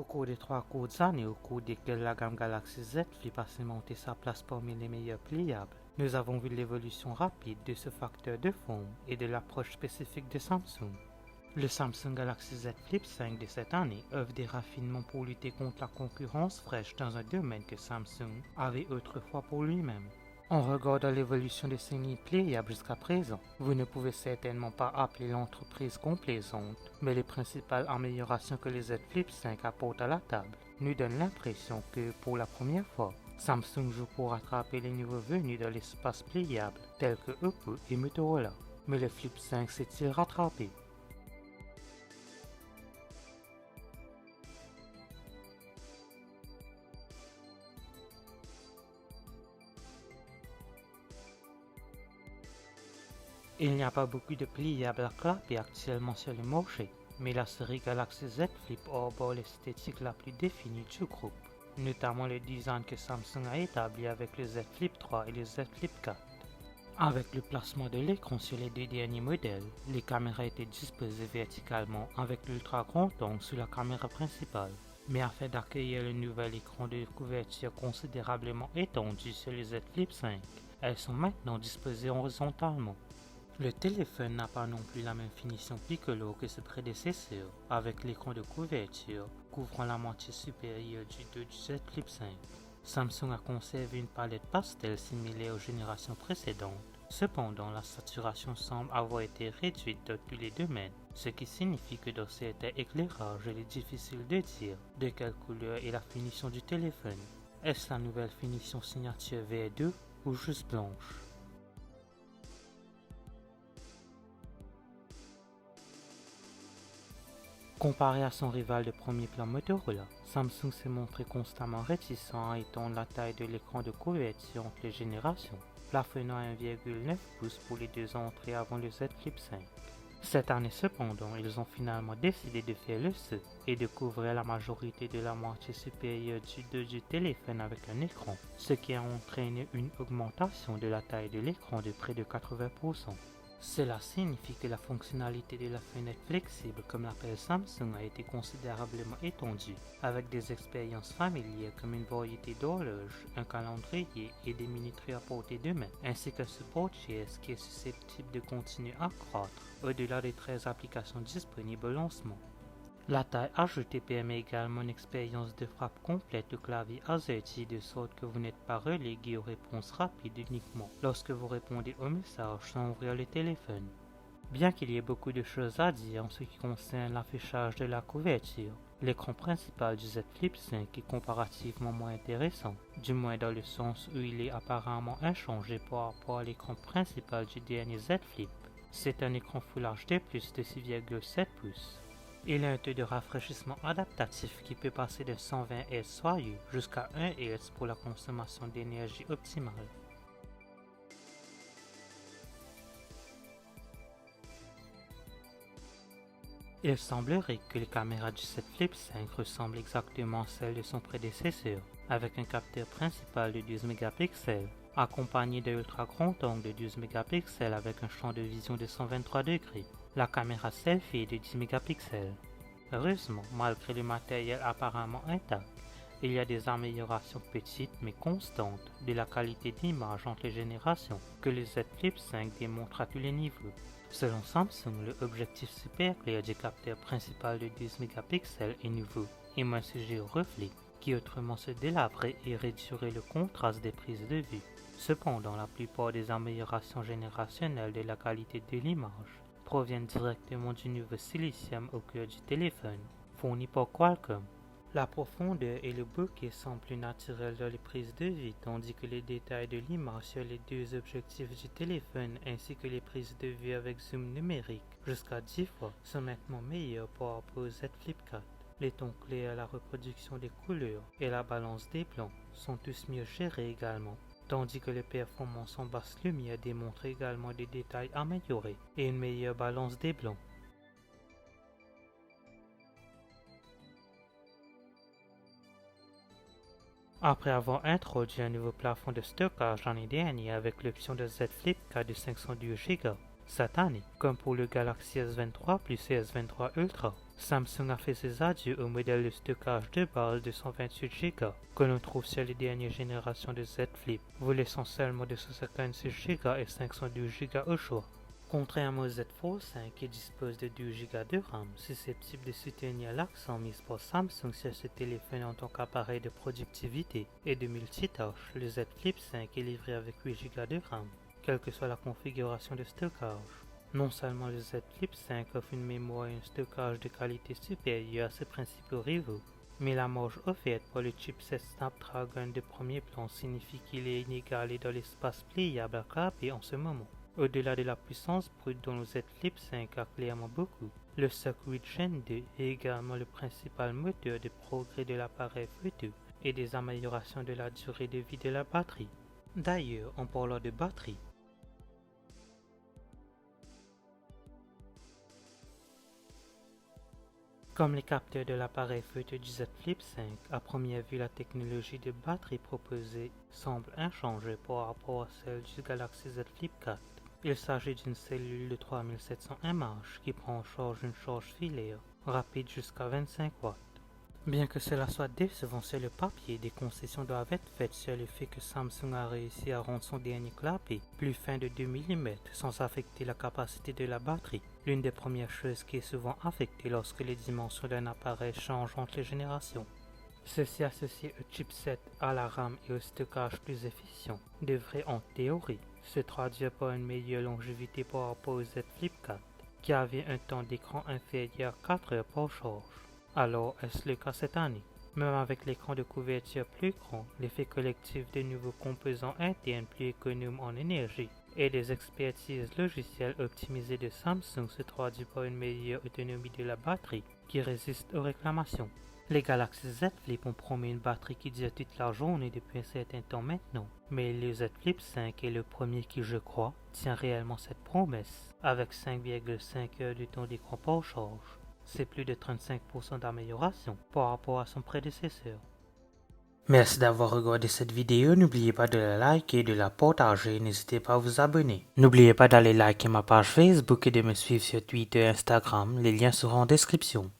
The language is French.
Au cours des 3 courtes années au cours desquelles la gamme Galaxy Z Flip a cimenté sa place parmi les meilleurs pliables, nous avons vu l'évolution rapide de ce facteur de forme et de l'approche spécifique de Samsung. Le Samsung Galaxy Z Flip 5 de cette année offre des raffinements pour lutter contre la concurrence fraîche dans un domaine que Samsung avait autrefois pour lui-même. En regardant l'évolution de ces lignes pliables jusqu'à présent, vous ne pouvez certainement pas appeler l'entreprise complaisante, mais les principales améliorations que le Z Flip 5 apporte à la table nous donnent l'impression que, pour la première fois, Samsung joue pour rattraper les nouveaux venus dans l'espace pliable tels que Oppo et Motorola. Mais le Flip 5 s'est-il rattrapé? Il n'y a pas beaucoup de pliables à clapper actuellement sur le marché, mais la série Galaxy Z Flip arbore l'esthétique la plus définie du groupe, notamment le design que Samsung a établi avec le Z Flip 3 et le Z Flip 4. Avec le placement de l'écran sur les deux derniers modèles, les caméras étaient disposées verticalement avec l'ultra grand angle sous la caméra principale. Mais afin d'accueillir le nouvel écran de couverture considérablement étendu sur le Z Flip 5, elles sont maintenant disposées horizontalement. Le téléphone n'a pas non plus la même finition piccolo que ses prédécesseurs, avec l'écran de couverture couvrant la moitié supérieure du dos du Z Flip 5. Samsung a conservé une palette pastel similaire aux générations précédentes. Cependant, la saturation semble avoir été réduite dans tous les domaines, ce qui signifie que dans certains éclairages, il est difficile de dire de quelle couleur est la finition du téléphone. Est-ce la nouvelle finition signature VR2 ou juste blanche? Comparé à son rival de premier plan Motorola, Samsung s'est montré constamment réticent à étendre la taille de l'écran de couverture entre les générations, plafonnant à 1,9 pouces pour les deux entrées avant le Z Flip 5. Cette année cependant, ils ont finalement décidé de faire le saut et de couvrir la majorité de la moitié supérieure du dos du téléphone avec un écran, ce qui a entraîné une augmentation de la taille de l'écran de près de 80%. Cela signifie que la fonctionnalité de la fenêtre flexible, comme l'appelle Samsung, a été considérablement étendue, avec des expériences familières comme une variété d'horloges, un calendrier et des minuteries à portée de main, ainsi qu'un support GS qui est susceptible de continuer à croître au-delà des 13 applications disponibles au lancement. La taille ajoutée permet également une expérience de frappe complète au clavier AZERTY de sorte que vous n'êtes pas relégué aux réponses rapides uniquement lorsque vous répondez aux messages sans ouvrir le téléphone. Bien qu'il y ait beaucoup de choses à dire en ce qui concerne l'affichage de la couverture, l'écran principal du Z Flip 5 est comparativement moins intéressant, du moins dans le sens où il est apparemment inchangé par rapport à l'écran principal du dernier Z Flip. C'est un écran Full HD+ de 6,7 pouces. Il a un taux de rafraîchissement adaptatif qui peut passer de 120 Hz soyeux jusqu'à 1 Hz pour la consommation d'énergie optimale. Il semblerait que les caméras du Z Flip 5 ressemblent exactement à celles de son prédécesseur, avec un capteur principal de 12 mégapixels, accompagné d'un ultra grand angle de 12 mégapixels avec un champ de vision de 123 degrés. La caméra selfie est de 10 mégapixels. Heureusement, malgré le matériel apparemment intact, il y a des améliorations petites mais constantes de la qualité d'image entre les générations que le Z Flip 5 démontre à tous les niveaux. Selon Samsung, le objectif super clair du capteur principal de 12 mégapixels est nouveau et moins sujet au reflet, qui autrement se délaverait et réduirait le contraste des prises de vue. Cependant, la plupart des améliorations générationnelles de la qualité de l'image proviennent directement du nouveau silicium au cœur du téléphone, fourni par Qualcomm. La profondeur et le bokeh semblent plus naturels dans les prises de vue, tandis que les détails de l'image sur les deux objectifs du téléphone ainsi que les prises de vue avec zoom numérique jusqu'à 10 fois sont maintenant meilleurs par rapport au Z Flip 4. Les tons clairs, la reproduction des couleurs et la balance des blancs sont tous mieux gérés également, tandis que les performances en basse lumière démontrent également des détails améliorés et une meilleure balance des blancs. Après avoir introduit un nouveau plafond de stockage l'année dernière avec l'option de Z Flip 4 de 512 Go, cette année, comme pour le Galaxy S23 plus et S23 Ultra, Samsung a fait ses adieux au modèle de stockage de base de 128 Go que l'on trouve sur les dernières générations de Z Flip, vous laissant seulement 256 Go et 512 Go au choix. Contrairement au Z Fold 5 qui dispose de 2 Go de RAM, susceptible de soutenir l'accent mis par Samsung sur ce téléphone en tant qu'appareil de productivité et de multitâches, le Z Flip 5 est livré avec 8 Go de RAM, quelle que soit la configuration de stockage. Non seulement le Z Flip 5 offre une mémoire et un stockage de qualité supérieure à ses principaux rivaux, mais la marge offerte par le chipset Snapdragon de premier plan signifie qu'il est inégalé dans l'espace pliable à clapper en ce moment. Au-delà de la puissance brute dont le Z Flip 5 a clairement beaucoup, le SoC 8 Gen 2 est également le principal moteur de progrès de l'appareil photo et des améliorations de la durée de vie de la batterie. D'ailleurs, en parlant de batterie, comme les capteurs de l'appareil photo du Z Flip 5, à première vue la technologie de batterie proposée semble inchangée par rapport à celle du Galaxy Z Flip 4. Il s'agit d'une cellule de 3700 mAh qui prend en charge une charge filaire rapide jusqu'à 25 watts. Bien que cela soit décevant sur le papier, des concessions doivent être faites sur le fait que Samsung a réussi à rendre son dernier clapet plus fin de 2 mm sans affecter la capacité de la batterie, l'une des premières choses qui est souvent affectée lorsque les dimensions d'un appareil changent entre les générations. Ceci associé au chipset, à la RAM et au stockage plus efficient devrait en théorie se traduire par une meilleure longévité par rapport au Z Flip 4 qui avait un temps d'écran inférieur à 4 heures par charge. Alors, est-ce le cas cette année? Même avec l'écran de couverture plus grand, l'effet collectif de nouveaux composants internes plus économes en énergie et des expertises logicielles optimisées de Samsung se traduit par une meilleure autonomie de la batterie qui résiste aux réclamations. Les Galaxy Z Flip ont promis une batterie qui dure toute la journée depuis un certain temps maintenant, mais le Z Flip 5 est le premier qui, je crois, tient réellement cette promesse, avec 5,5 heures de temps d'écran par charge. C'est plus de 35% d'amélioration par rapport à son prédécesseur. Merci d'avoir regardé cette vidéo, n'oubliez pas de la liker et de la partager, n'hésitez pas à vous abonner. N'oubliez pas d'aller liker ma page Facebook et de me suivre sur Twitter et Instagram, les liens seront en description.